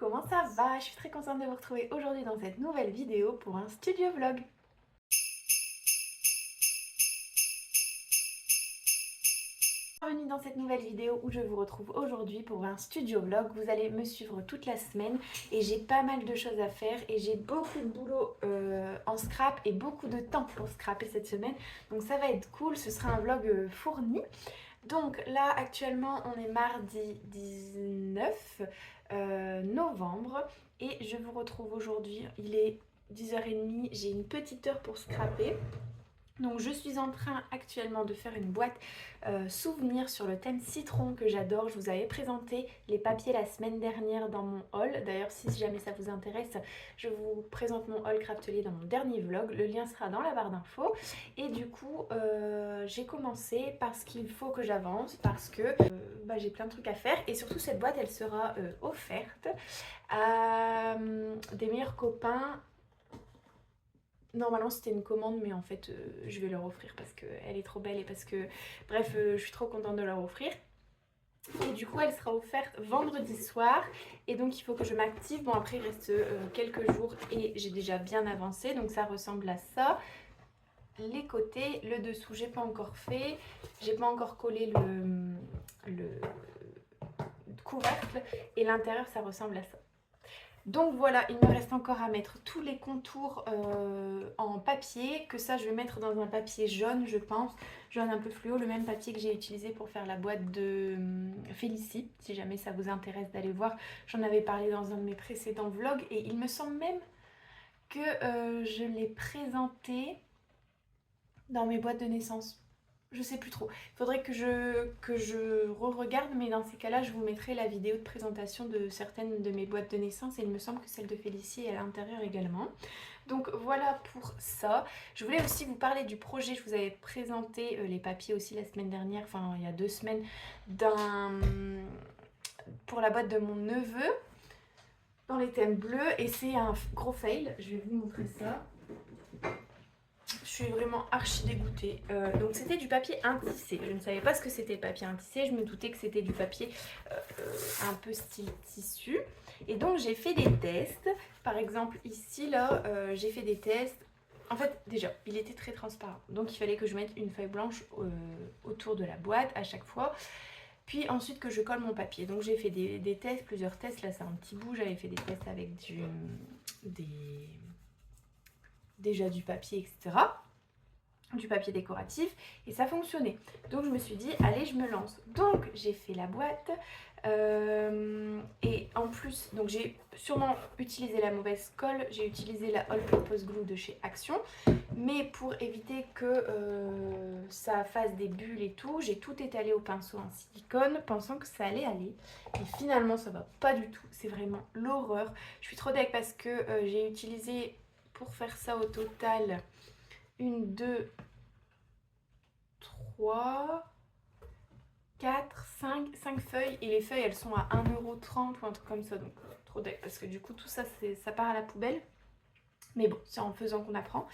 comment ça va? Je suis très contente de vous retrouver aujourd'hui dans cette nouvelle vidéo pour un studio vlog. Bienvenue dans cette nouvelle vidéo où je vous retrouve aujourd'hui pour un studio vlog. Vous allez me suivre toute la semaine et j'ai pas mal de choses à faire et j'ai beaucoup de boulot en scrap et beaucoup de temps pour scraper cette semaine. Donc ça va être cool, ce sera un vlog fourni. Donc là actuellement on est mardi 19 novembre et je vous retrouve aujourd'hui, il est 10h30, j'ai une petite heure pour scraper. Donc je suis en train actuellement de faire une boîte souvenir sur le thème citron que j'adore. Je vous avais présenté les papiers la semaine dernière dans mon haul. D'ailleurs si jamais ça vous intéresse, je vous présente mon haul Craftelier dans mon dernier vlog. Le lien sera dans la barre d'infos. Et du coup j'ai commencé parce qu'il faut que j'avance, parce que j'ai plein de trucs à faire. Et surtout cette boîte elle sera offerte à des meilleurs copains. Normalement c'était une commande mais en fait je vais leur offrir parce qu'elle est trop belle et parce que bref je suis trop contente de leur offrir. Et du coup elle sera offerte vendredi soir et donc il faut que je m'active. Bon après il reste quelques jours et j'ai déjà bien avancé donc ça ressemble à ça. Les côtés, le dessous j'ai pas encore fait, j'ai pas encore collé le couvercle et l'intérieur ça ressemble à ça. Donc voilà, il me reste encore à mettre tous les contours en papier, que ça je vais mettre dans un papier jaune je pense, jaune un peu fluo, le même papier que j'ai utilisé pour faire la boîte de Félicie, si jamais ça vous intéresse d'aller voir, j'en avais parlé dans un de mes précédents vlogs et il me semble même que je l'ai présenté dans mes boîtes de naissance. Je sais plus trop. Il faudrait que je re-regarde, mais dans ces cas-là, je vous mettrai la vidéo de présentation de certaines de mes boîtes de naissance et il me semble que celle de Félicie est à l'intérieur également. Donc voilà pour ça. Je voulais aussi vous parler du projet. Je vous avais présenté les papiers aussi la semaine dernière, enfin il y a 2 semaines, pour la boîte de mon neveu dans les thèmes bleus et c'est un gros fail. Je vais vous montrer ça. Je suis vraiment archi dégoûtée. Donc c'était du papier intissé. Je ne savais pas ce que c'était le papier intissé. Je me doutais que c'était du papier un peu style tissu. Et donc j'ai fait des tests. Par exemple ici là, j'ai fait des tests. En fait déjà, il était très transparent. Donc il fallait que je mette une feuille blanche autour de la boîte à chaque fois. Puis ensuite que je colle mon papier. Donc j'ai fait des tests, plusieurs tests. Là c'est un petit bout. J'avais fait des tests avec déjà du papier, etc. Du papier décoratif et ça fonctionnait. Donc je me suis dit allez je me lance. Donc j'ai fait la boîte et en plus donc j'ai sûrement utilisé la mauvaise colle, j'ai utilisé la All Purpose Glue de chez Action, mais pour éviter que ça fasse des bulles et tout, j'ai tout étalé au pinceau en silicone pensant que ça allait aller et finalement ça va pas du tout, c'est vraiment l'horreur. Je suis trop deg parce que j'ai utilisé pour faire ça au total 1, 2, 3, 4, 5 feuilles. Et les feuilles, elles sont à 1,30 € ou un truc comme ça. Donc, trop deck. Parce que du coup, tout ça, ça part à la poubelle. Mais bon, c'est en faisant qu'on apprend.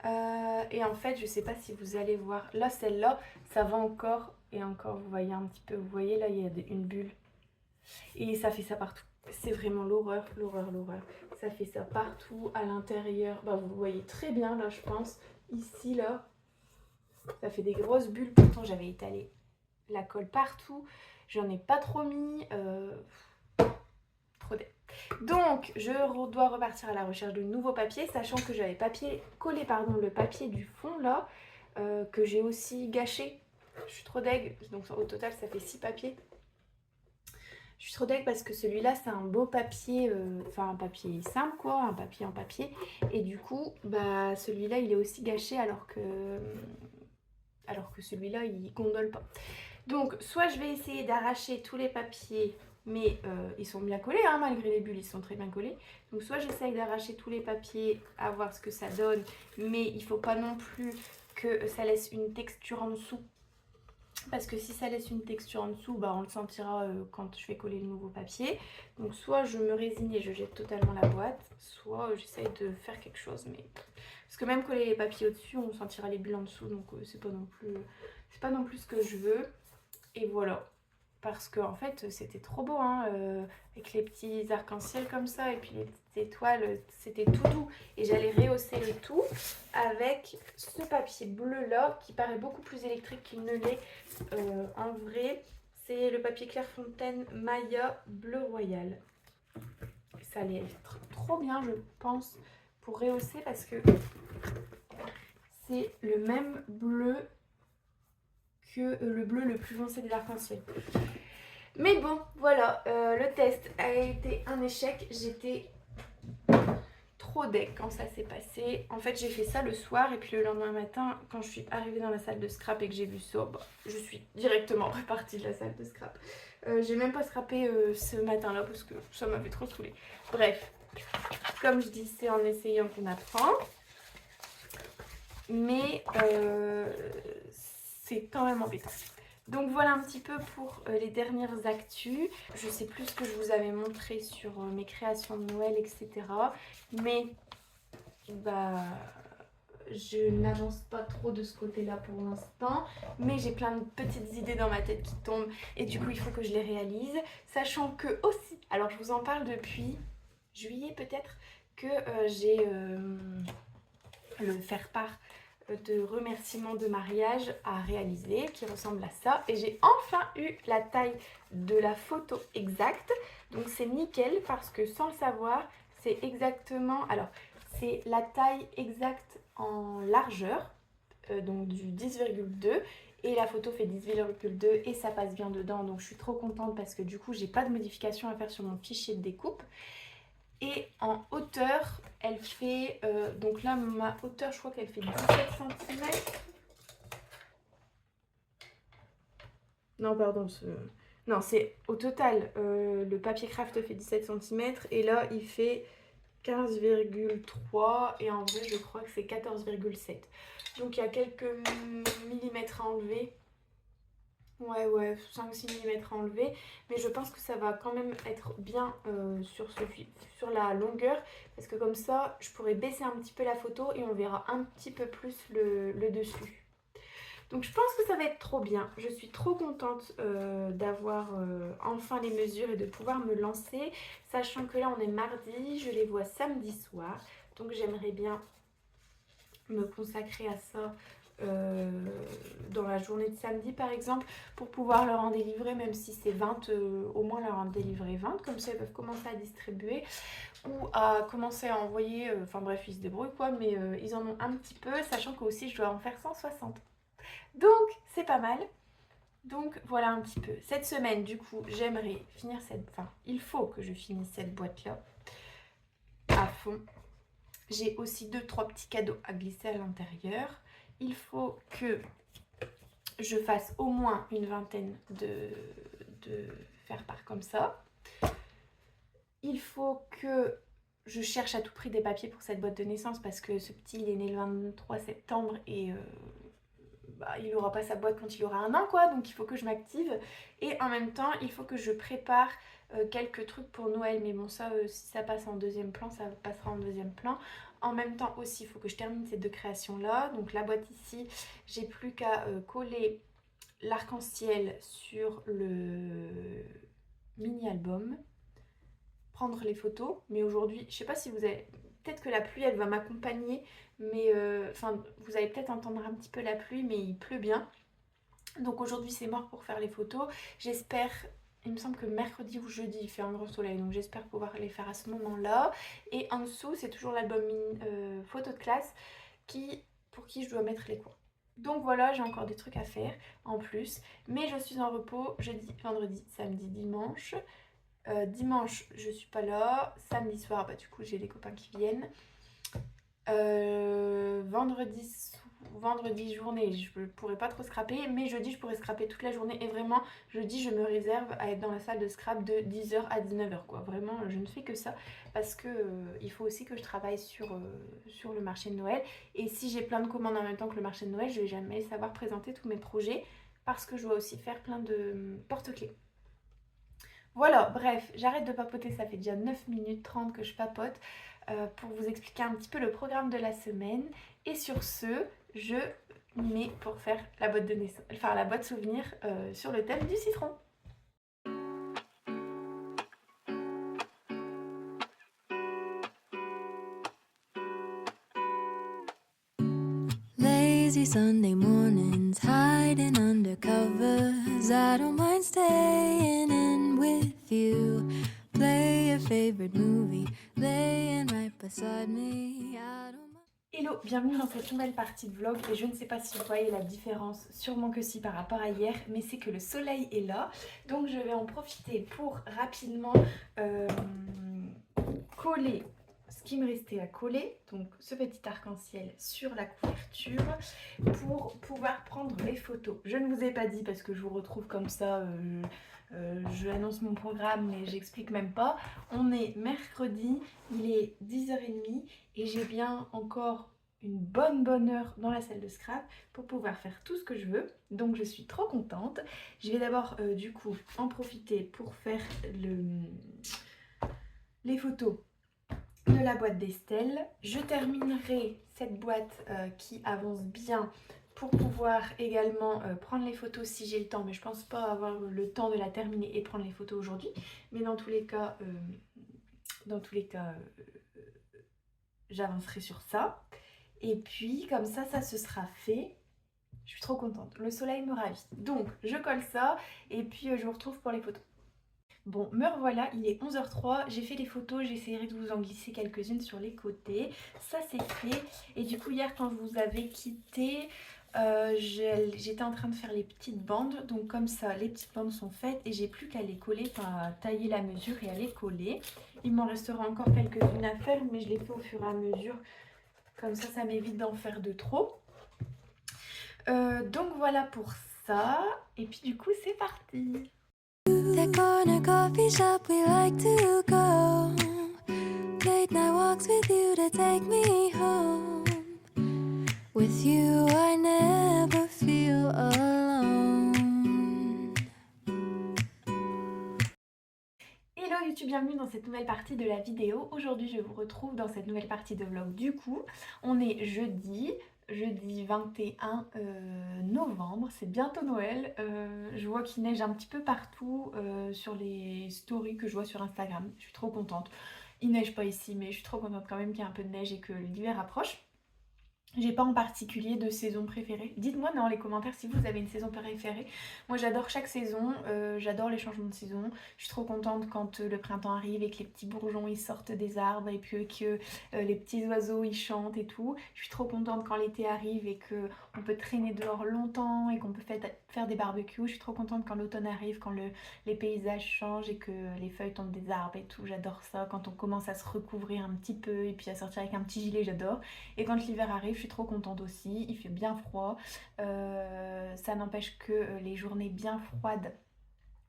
Et en fait, je sais pas si vous allez voir. Là, celle-là, ça va encore. Et encore, vous voyez un petit peu. Vous voyez, là, il y a une bulle. Et ça fait ça partout. C'est vraiment l'horreur, l'horreur, l'horreur. Ça fait ça partout, à l'intérieur. Bah, vous voyez très bien, là, je pense. Ici, là. Ça fait des grosses bulles. Pourtant, j'avais étalé la colle partout. J'en ai pas trop mis. Trop dé. Donc, je dois repartir à la recherche de nouveaux papiers, sachant que j'avais collé le papier du fond, là, que j'ai aussi gâché. Je suis trop deg. Donc, au total, ça fait 6 papiers. Je suis trop deg parce que celui-là, c'est un beau papier, enfin un papier simple, quoi, un papier en papier. Et du coup, bah, celui-là, il est aussi gâché alors que celui-là il gondole pas. Donc soit je vais essayer d'arracher tous les papiers, mais ils sont bien collés hein, malgré les bulles, ils sont très bien collés. Donc soit j'essaye d'arracher tous les papiers à voir ce que ça donne, mais il faut pas non plus que ça laisse une texture en dessous. Parce que si ça laisse une texture en dessous, bah on le sentira quand je vais coller le nouveau papier. Donc soit je me résigne et je jette totalement la boîte, soit j'essaye de faire quelque chose. Mais parce que même coller les papiers au-dessus, on sentira les bulles en dessous, donc c'est pas non plus ce que je veux. Et voilà. parce que en fait c'était trop beau, hein, avec les petits arcs-en-ciel comme ça et puis les petites étoiles, c'était tout doux. Et j'allais rehausser le tout avec ce papier bleu là qui paraît beaucoup plus électrique qu'il ne l'est en vrai. C'est le papier Clairefontaine Maya Bleu Royal. Ça allait être trop bien, je pense, pour rehausser parce que c'est le même bleu que le bleu le plus foncé de l'arc-en-ciel. Mais bon, voilà, le test a été un échec. J'étais trop deg quand ça s'est passé. En fait, j'ai fait ça le soir et puis le lendemain matin, quand je suis arrivée dans la salle de scrap et que j'ai vu ça, bah, je suis directement repartie de la salle de scrap. J'ai même pas scrappé ce matin-là parce que ça m'avait trop saoulée. Bref, comme je dis, c'est en essayant qu'on apprend. Mais c'est quand même embêtant. Donc voilà un petit peu pour les dernières actus. Je sais plus ce que je vous avais montré sur mes créations de Noël, etc. Mais bah, je n'avance pas trop de ce côté-là pour l'instant. Mais j'ai plein de petites idées dans ma tête qui tombent. Et du coup, il faut que je les réalise. Sachant que aussi, alors je vous en parle depuis juillet peut-être, que j'ai le faire-part de remerciements de mariage à réaliser qui ressemble à ça et j'ai enfin eu la taille de la photo exacte, donc c'est nickel parce que sans le savoir c'est exactement, alors c'est la taille exacte en largeur, donc du 10,2 et la photo fait 10,2 et ça passe bien dedans, donc je suis trop contente parce que du coup j'ai pas de modification à faire sur mon fichier de découpe. Et en hauteur, elle fait, donc là ma hauteur je crois qu'elle fait 17 cm. Non pardon, non c'est au total, le papier craft fait 17 cm et là il fait 15,3 et en vrai je crois que c'est 14,7. Donc il y a quelques millimètres à enlever. Ouais, 5-6 mm à enlever, mais je pense que ça va quand même être bien sur la longueur, parce que comme ça, je pourrais baisser un petit peu la photo et on verra un petit peu plus le dessus. Donc je pense que ça va être trop bien. Je suis trop contente d'avoir enfin les mesures et de pouvoir me lancer, sachant que là on est mardi, je les vois samedi soir, donc j'aimerais bien me consacrer à ça dans la journée de samedi par exemple pour pouvoir leur en délivrer, même si c'est 20, au moins leur en délivrer 20, comme ça ils peuvent commencer à distribuer ou à commencer à envoyer, enfin bref ils se débrouillent quoi, mais ils en ont un petit peu, sachant que aussi je dois en faire 160, donc c'est pas mal. Donc voilà un petit peu cette semaine, du coup j'aimerais finir enfin il faut que je finisse cette boîte là à fond. J'ai aussi 2-3 petits cadeaux à glisser à l'intérieur. Il faut que je fasse au moins une vingtaine de faire-part comme ça. Il faut que je cherche à tout prix des papiers pour cette boîte de naissance parce que ce petit il est né le 23 septembre et bah, il n'aura pas sa boîte quand il aura 1 an quoi, donc il faut que je m'active. Et en même temps il faut que je prépare quelques trucs pour Noël, mais bon ça si ça passe en deuxième plan, ça passera en deuxième plan. En même temps aussi il faut que je termine ces 2 créations là, donc la boîte ici j'ai plus qu'à coller l'arc-en-ciel sur le mini album, prendre les photos, mais aujourd'hui je sais pas si vous avez, peut-être que la pluie elle va m'accompagner, mais enfin vous allez peut-être entendre un petit peu la pluie, mais il pleut bien, donc aujourd'hui c'est mort pour faire les photos. J'espère, il me semble que mercredi ou jeudi il fait un grand soleil, donc j'espère pouvoir les faire à ce moment là. Et en dessous c'est toujours l'album photo de classe pour qui je dois mettre les cours. Donc voilà, j'ai encore des trucs à faire en plus, mais je suis en repos jeudi, vendredi, samedi, dimanche. Dimanche je suis pas là, samedi soir bah du coup j'ai les copains qui viennent. Vendredi journée je pourrais pas trop scraper, mais jeudi je pourrais scraper toute la journée et vraiment jeudi je me réserve à être dans la salle de scrap de 10h à 19h quoi, vraiment je ne fais que ça parce que il faut aussi que je travaille sur le marché de Noël, et si j'ai plein de commandes en même temps que le marché de Noël je vais jamais savoir présenter tous mes projets parce que je dois aussi faire plein de porte-clés. Voilà, bref, j'arrête de papoter, ça fait déjà 9 minutes 30 que je papote pour vous expliquer un petit peu le programme de la semaine. Et sur ce, je m'y mets pour faire la boîte de naissance, enfin la boîte souvenir sur le thème du citron. lazy Sunday mornings, hiding under covers. I don't mind staying in with you. Play your favorite movie, laying right beside me. I don't mind. Hello, bienvenue dans cette nouvelle partie de vlog et je ne sais pas si vous voyez la différence, sûrement que si par rapport à hier, mais c'est que le soleil est là, donc je vais en profiter pour rapidement coller ce qui me restait à coller, donc ce petit arc-en-ciel sur la couverture pour pouvoir prendre les photos. Je ne vous ai pas dit parce que je vous retrouve comme ça, je annonce mon programme mais j'explique même pas. On est mercredi, il est 10h30 et j'ai bien encore une bonne heure dans la salle de scrap pour pouvoir faire tout ce que je veux, donc je suis trop contente. Je vais d'abord du coup en profiter pour faire les photos de la boîte d'Estelle. Je terminerai cette boîte qui avance bien pour pouvoir également prendre les photos si j'ai le temps, mais je pense pas avoir le temps de la terminer et prendre les photos aujourd'hui, mais dans tous les cas j'avancerai sur ça et puis comme ça se sera fait. Je suis trop contente, le soleil me ravit, donc je colle ça et puis je vous retrouve pour les photos. Bon, me revoilà, il est 11h03, j'ai fait les photos, j'essaierai de vous en glisser quelques-unes sur les côtés. Ça c'est fait. Et du coup hier quand je vous avais quitté, j'étais en train de faire les petites bandes. Donc comme ça, les petites bandes sont faites et j'ai plus qu'à les coller, enfin à tailler la mesure et à les coller. Il m'en restera encore quelques-unes à faire, mais je les fais au fur et à mesure. Comme ça m'évite d'en faire de trop. Donc voilà pour ça. Et puis du coup c'est parti. The corner coffee shop we like to go. Late night walks with you to take me home. With you I never feel alone. Hello YouTube, bienvenue dans cette nouvelle partie de la vidéo. Aujourd'hui je vous retrouve dans cette nouvelle partie de vlog. Du coup, on est jeudi 21 novembre, c'est bientôt Noël. Je vois qu'il neige un petit peu partout sur les stories que je vois sur Instagram. Je suis trop contente. Il neige pas ici, mais je suis trop contente quand même qu'il y ait un peu de neige et que l'hiver approche. J'ai pas en particulier de saison préférée. Dites-moi dans les commentaires si vous avez une saison préférée. Moi j'adore chaque saison, j'adore les changements de saison. Je suis trop contente quand le printemps arrive et que les petits bourgeons ils sortent des arbres et puis que les petits oiseaux ils chantent et tout. Je suis trop contente quand l'été arrive et qu'on peut traîner dehors longtemps et qu'on peut faire des barbecues. Je suis trop contente quand l'automne arrive, quand les paysages changent et que les feuilles tombent des arbres et tout. J'adore ça. Quand on commence à se recouvrir un petit peu et puis à sortir avec un petit gilet, j'adore. Et quand l'hiver arrive, je suis trop contente aussi. Il fait bien froid. Ça n'empêche que les journées bien froides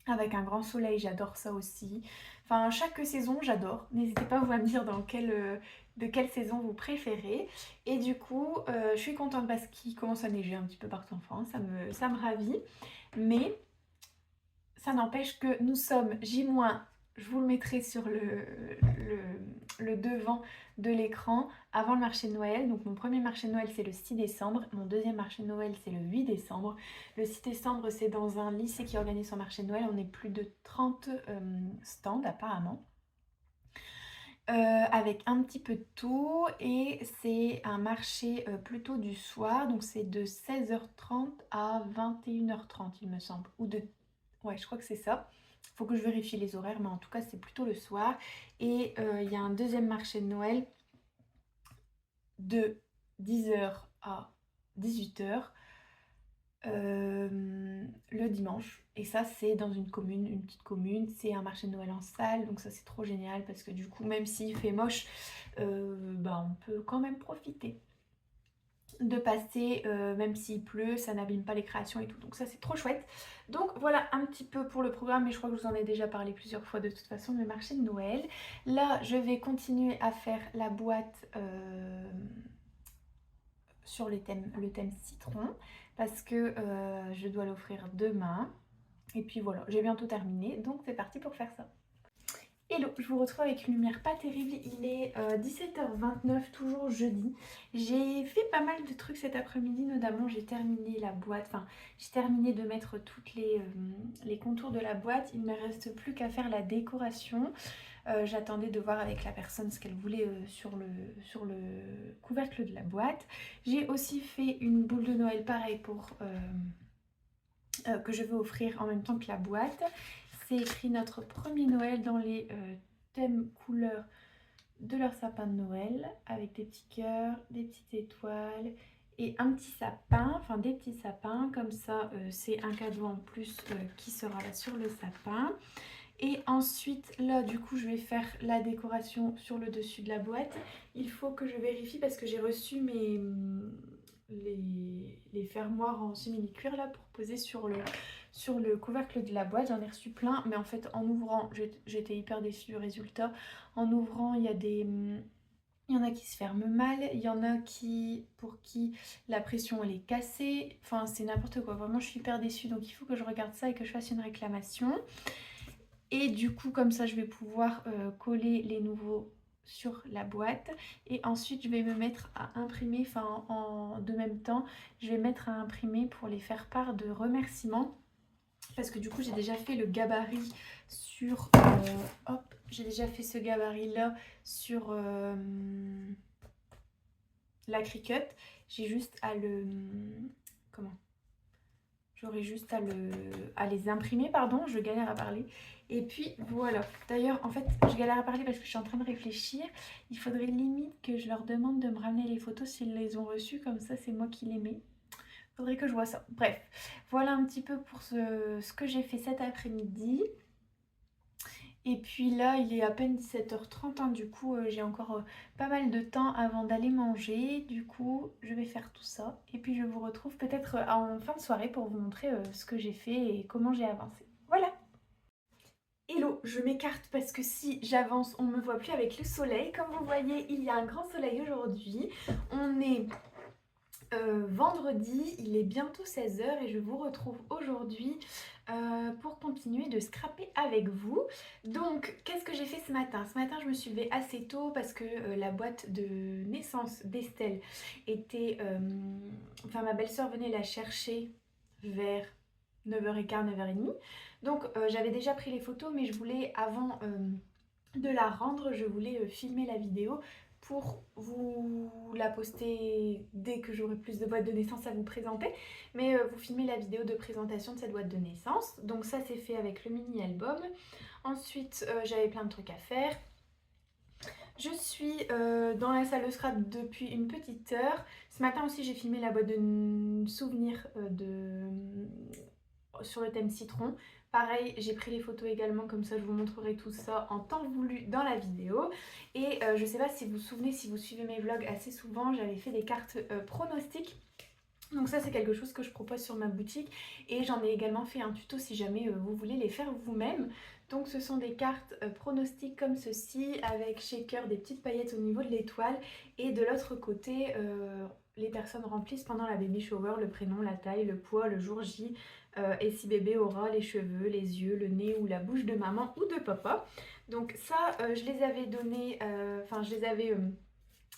avec un grand soleil, j'adore ça aussi. Enfin, chaque saison, j'adore. N'hésitez pas vous à me dire de quelle saison vous préférez. Et du coup, je suis contente parce qu'il commence à neiger un petit peu partout en France. Ça me ravit. Mais ça n'empêche que nous sommes J-, je vous le mettrai sur le devant de l'écran, avant le marché de Noël. Donc mon premier marché de Noël c'est le 6 décembre, mon deuxième marché de Noël c'est le 8 décembre. Le 6 décembre c'est dans un lycée qui organise son marché de Noël, on est plus de 30 stands apparemment. Avec un petit peu de tout et c'est un marché plutôt du soir, donc c'est de 16h30 à 21h30 il me semble, ou de... ouais je crois que c'est ça. Faut que je vérifie les horaires, mais en tout cas c'est plutôt le soir. Et il y a un deuxième marché de Noël de 10h à 18h le dimanche. Et ça c'est dans une commune, une petite commune. C'est un marché de Noël en salle, donc ça c'est trop génial parce que du coup même s'il fait moche, on peut quand même profiter de passer, même s'il pleut, ça n'abîme pas les créations et tout, donc ça c'est trop chouette. Donc voilà un petit peu pour le programme, mais je crois que je vous en ai déjà parlé plusieurs fois de toute façon, le marché de Noël. Là je vais continuer à faire la boîte sur le thème citron, parce que je dois l'offrir demain, et puis voilà, j'ai bientôt terminé, donc c'est parti pour faire ça. Hello, je vous retrouve avec une lumière pas terrible, il est 17h29, toujours jeudi. J'ai fait pas mal de trucs cet après-midi, notamment j'ai terminé la boîte, enfin j'ai terminé de mettre toutes les contours de la boîte. Il ne me reste plus qu'à faire la décoration. J'attendais de voir avec la personne ce qu'elle voulait sur le couvercle de la boîte. J'ai aussi fait une boule de Noël pareil pour que je vais offrir en même temps que la boîte. C'est écrit notre premier Noël dans les thèmes couleurs de leur sapin de Noël avec des petits cœurs, des petites étoiles et un petit sapin, enfin des petits sapins, comme ça c'est un cadeau en plus qui sera là sur le sapin. Et ensuite là du coup je vais faire la décoration sur le dessus de la boîte. Il faut que je vérifie parce que j'ai reçu les fermoirs en simili-cuir là pour poser sur le couvercle de la boîte. J'en ai reçu plein mais en fait en ouvrant j'étais hyper déçue du résultat. En ouvrant il y en a qui se ferment mal, il y en a pour qui la pression elle est cassée, enfin c'est n'importe quoi, vraiment je suis hyper déçue donc il faut que je regarde ça et que je fasse une réclamation. Et du coup comme ça je vais pouvoir coller les nouveaux sur la boîte et ensuite je vais me mettre à imprimer, enfin de même temps je vais mettre à imprimer pour les faire part de remerciements parce que du coup j'ai déjà fait le gabarit sur hop, j'ai déjà fait ce gabarit là sur la Cricut. J'ai juste à le comment j'aurais juste à les imprimer, pardon, je galère à parler. Et puis voilà. D'ailleurs, en fait, je galère à parler parce que je suis en train de réfléchir. Il faudrait limite que je leur demande de me ramener les photos s'ils les ont reçues. Comme ça, c'est moi qui les mets. Faudrait que je vois ça. Bref, voilà un petit peu pour ce que j'ai fait cet après-midi. Et puis là, il est à peine 17h30, hein, du coup j'ai encore pas mal de temps avant d'aller manger. Du coup, je vais faire tout ça. Et puis je vous retrouve peut-être en fin de soirée pour vous montrer ce que j'ai fait et comment j'ai avancé. Voilà. Hello, je m'écarte parce que si j'avance, on me voit plus avec le soleil. Comme vous voyez, il y a un grand soleil aujourd'hui. On est vendredi, il est bientôt 16h et je vous retrouve aujourd'hui pour continuer de scraper avec vous. Donc qu'est-ce que j'ai fait ce matin? Ce matin je me suis levée assez tôt parce que la boîte de naissance d'Estelle était... enfin ma belle-sœur venait la chercher vers 9h15, 9h30. Donc j'avais déjà pris les photos mais je voulais avant de la rendre, je voulais filmer la vidéo pour vous la poster dès que j'aurai plus de boîtes de naissance à vous présenter. Mais vous filmez la vidéo de présentation de cette boîte de naissance. Donc ça c'est fait avec le mini-album. Ensuite j'avais plein de trucs à faire. Je suis dans la salle de scrap depuis une petite heure. Ce matin aussi j'ai filmé la boîte de souvenirs sur le thème citron. Pareil, j'ai pris les photos également, comme ça je vous montrerai tout ça en temps voulu dans la vidéo. Et je sais pas si vous vous souvenez, si vous suivez mes vlogs assez souvent, j'avais fait des cartes pronostics. Donc ça c'est quelque chose que je propose sur ma boutique et j'en ai également fait un tuto si jamais vous voulez les faire vous-même. Donc ce sont des cartes pronostics comme ceci avec shaker, des petites paillettes au niveau de l'étoile et de l'autre côté les personnes remplissent pendant la baby shower le prénom, la taille, le poids, le jour J et si bébé aura les cheveux, les yeux, le nez ou la bouche de maman ou de papa. Donc ça je les avais donné, enfin je les avais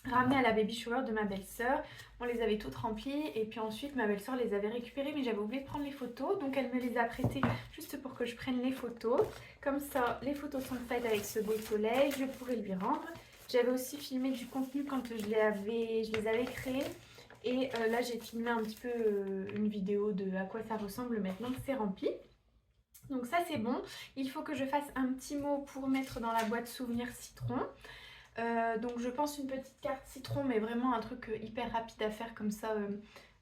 ramenées à la baby shower de ma belle-sœur. On les avait toutes remplies et puis ensuite ma belle-sœur les avait récupérées mais j'avais oublié de prendre les photos. Donc elle me les a prêtées juste pour que je prenne les photos. Comme ça les photos sont faites avec ce beau soleil, je pourrais lui rendre. J'avais aussi filmé du contenu quand je les avais créés. Et là j'ai filmé un petit peu une vidéo de à quoi ça ressemble maintenant que c'est rempli. Donc ça c'est bon. Il faut que je fasse un petit mot pour mettre dans la boîte souvenir citron. Donc je pense une petite carte citron mais vraiment un truc hyper rapide à faire comme ça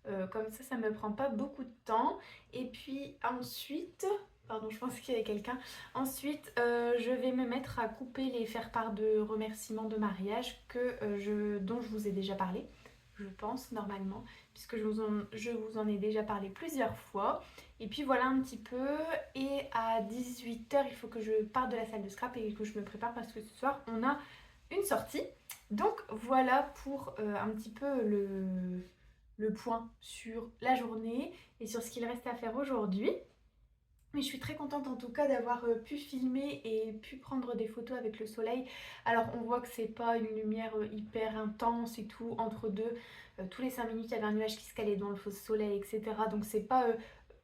ça me prend pas beaucoup de temps. Et puis ensuite, pardon je pense qu'il y avait quelqu'un, ensuite je vais me mettre à couper les faire-part de remerciements de mariage dont je vous ai déjà parlé. Je pense normalement, puisque je vous en ai déjà parlé plusieurs fois. Et puis voilà un petit peu. Et à 18h, il faut que je parte de la salle de scrap et que je me prépare parce que ce soir, on a une sortie. Donc voilà pour un petit peu le point sur la journée et sur ce qu'il reste à faire aujourd'hui. Mais je suis très contente en tout cas d'avoir pu filmer et pu prendre des photos avec le soleil. Alors on voit que c'est pas une lumière hyper intense et tout, entre deux, tous les 5 minutes il y avait un nuage qui se calait dans le faux soleil, etc. Donc c'est pas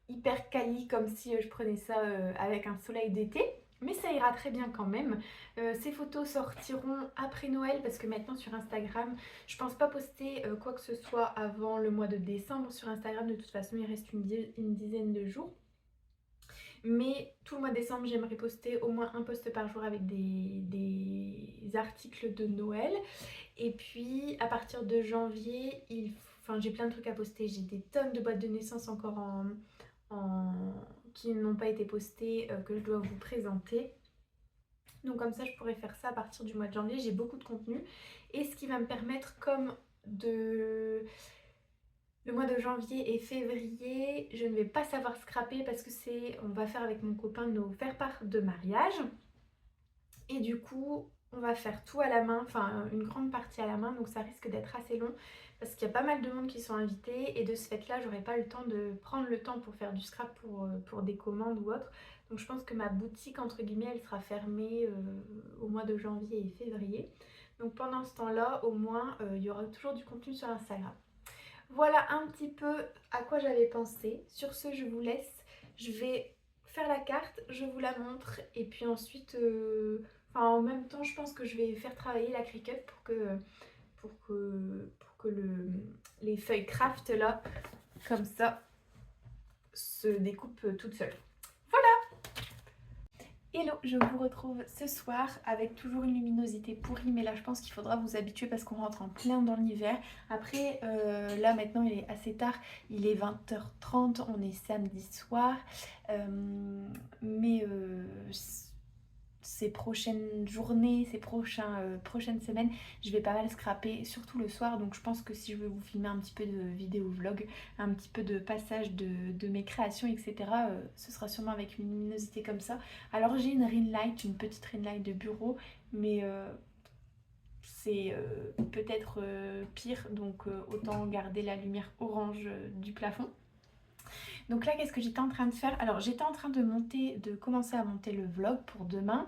hyper quali comme si je prenais ça avec un soleil d'été. Mais ça ira très bien quand même. Ces photos sortiront après Noël parce que maintenant sur Instagram, je pense pas poster quoi que ce soit avant le mois de décembre. Sur Instagram, de toute façon, il reste une dizaine de jours. Mais tout le mois de décembre, j'aimerais poster au moins un post par jour avec des articles de Noël. Et puis à partir de janvier, j'ai plein de trucs à poster. J'ai des tonnes de boîtes de naissance encore qui n'ont pas été postées, que je dois vous présenter. Donc comme ça, je pourrais faire ça à partir du mois de janvier. J'ai beaucoup de contenu. Et ce qui va me permettre, comme le mois de janvier et février, je ne vais pas savoir scraper parce que on va faire avec mon copain nos faire-part de mariage. Et du coup, on va faire tout à la main, enfin une grande partie à la main, donc ça risque d'être assez long parce qu'il y a pas mal de monde qui sont invités et de ce fait là, j'aurai pas le temps de prendre le temps pour faire du scrap pour des commandes ou autre. Donc je pense que ma boutique entre guillemets, elle sera fermée au mois de janvier et février. Donc pendant ce temps-là, au moins, il y aura toujours du contenu sur Instagram. Voilà un petit peu à quoi j'avais pensé. Sur ce, je vous laisse. Je vais faire la carte, je vous la montre et puis ensuite, en même temps, je pense que je vais faire travailler la Cricut pour que les feuilles craft là, comme ça, se découpent toutes seules. Hello, je vous retrouve ce soir avec toujours une luminosité pourrie, mais là je pense qu'il faudra vous habituer parce qu'on rentre en plein dans l'hiver. Après, là maintenant il est assez tard, il est 20h30, on est samedi soir, mais ces prochaines journées, ces prochaines semaines, je vais pas mal scraper, surtout le soir. Donc je pense que si je veux vous filmer un petit peu de vidéo vlog, un petit peu de passage de mes créations, etc., ce sera sûrement avec une luminosité comme ça. Alors j'ai une ring light, une petite ring light de bureau, mais c'est peut-être pire, donc autant garder la lumière orange du plafond. Donc là, qu'est-ce que j'étais en train de faire? Alors, j'étais en train de commencer à monter le vlog pour demain.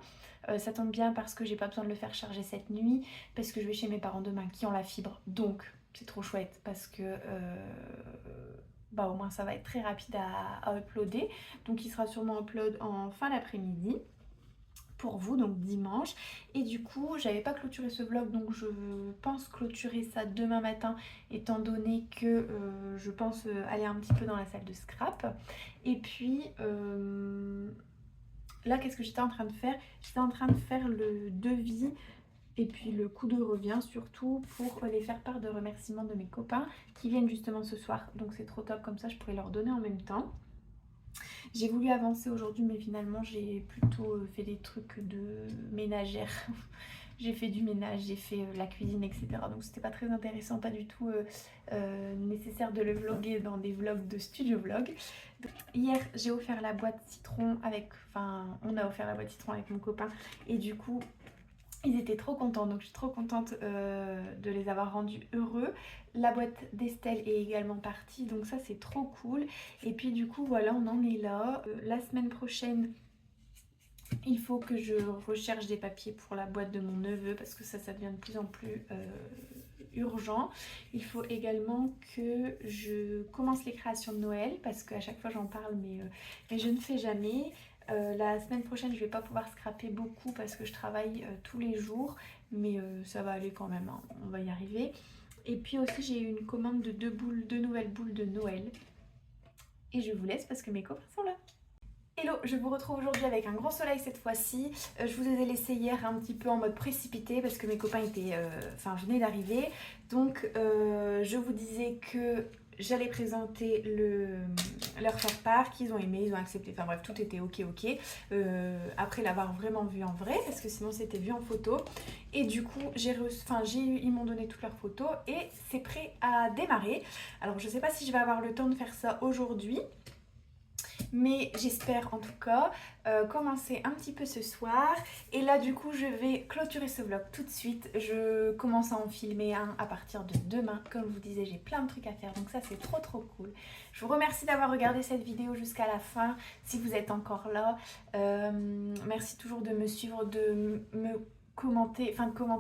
Ça tombe bien parce que j'ai pas besoin de le faire charger cette nuit, parce que je vais chez mes parents demain qui ont la fibre. Donc, c'est trop chouette parce que au moins ça va être très rapide à uploader. Donc, il sera sûrement upload en fin d'après-midi pour vous, donc dimanche. Et du coup, j'avais pas clôturé ce vlog, donc je pense clôturer ça demain matin, étant donné que je pense aller un petit peu dans la salle de scrap. Et puis là, qu'est-ce que j'étais en train de faire? J'étais en train de faire le devis et puis le coup de revient, surtout pour les faire part de remerciements de mes copains qui viennent justement ce soir. Donc c'est trop top, comme ça je pourrais leur donner en même temps. J'ai voulu avancer aujourd'hui, mais finalement j'ai plutôt fait des trucs de ménagère. J'ai fait du ménage, j'ai fait la cuisine, etc. Donc c'était pas très intéressant, pas du tout nécessaire de le vlogger dans des vlogs de studio vlog. Hier j'ai offert la boîte citron on a offert la boîte citron avec mon copain et du coup ils étaient trop contents, donc je suis trop contente de les avoir rendus heureux. La boîte d'Estelle est également partie, donc ça c'est trop cool. Et puis du coup voilà, on en est là. La semaine prochaine, il faut que je recherche des papiers pour la boîte de mon neveu parce que ça devient de plus en plus urgent. Il faut également que je commence les créations de Noël parce qu'à chaque fois j'en parle mais je ne fais jamais. La semaine prochaine je vais pas pouvoir scraper beaucoup parce que je travaille tous les jours, mais ça va aller quand même, hein, on va y arriver. Et puis aussi j'ai eu une commande de deux nouvelles boules de Noël. Et je vous laisse parce que mes copains sont là. Hello, je vous retrouve aujourd'hui avec un grand soleil cette fois-ci. Je vous ai laissé hier un petit peu en mode précipité parce que mes copains venaient d'arriver. Donc je vous disais que j'allais présenter leur faire-part, qu'ils ont aimé, ils ont accepté, enfin bref, tout était ok. Après l'avoir vraiment vu en vrai, parce que sinon c'était vu en photo. Et du coup, ils m'ont donné toutes leurs photos et c'est prêt à démarrer. Alors je sais pas si je vais avoir le temps de faire ça aujourd'hui, mais j'espère en tout cas commencer un petit peu ce soir. Et là du coup je vais clôturer ce vlog tout de suite. Je commence à en filmer un à partir de demain. Comme je vous disais, j'ai plein de trucs à faire, donc ça c'est trop cool. Je vous remercie d'avoir regardé cette vidéo jusqu'à la fin, si vous êtes encore là. Merci toujours de me suivre, de me commenter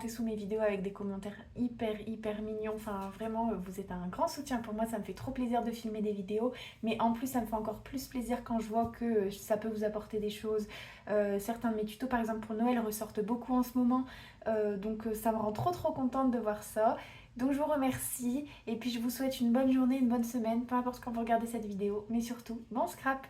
sous mes vidéos avec des commentaires hyper mignons. Enfin vraiment vous êtes un grand soutien pour moi, ça me fait trop plaisir de filmer des vidéos, mais en plus ça me fait encore plus plaisir quand je vois que ça peut vous apporter des choses. Certains de mes tutos par exemple pour Noël ressortent beaucoup en ce moment, donc ça me rend trop contente de voir ça. Donc je vous remercie et puis je vous souhaite une bonne journée, une bonne semaine, peu importe quand vous regardez cette vidéo, mais surtout bon scrap!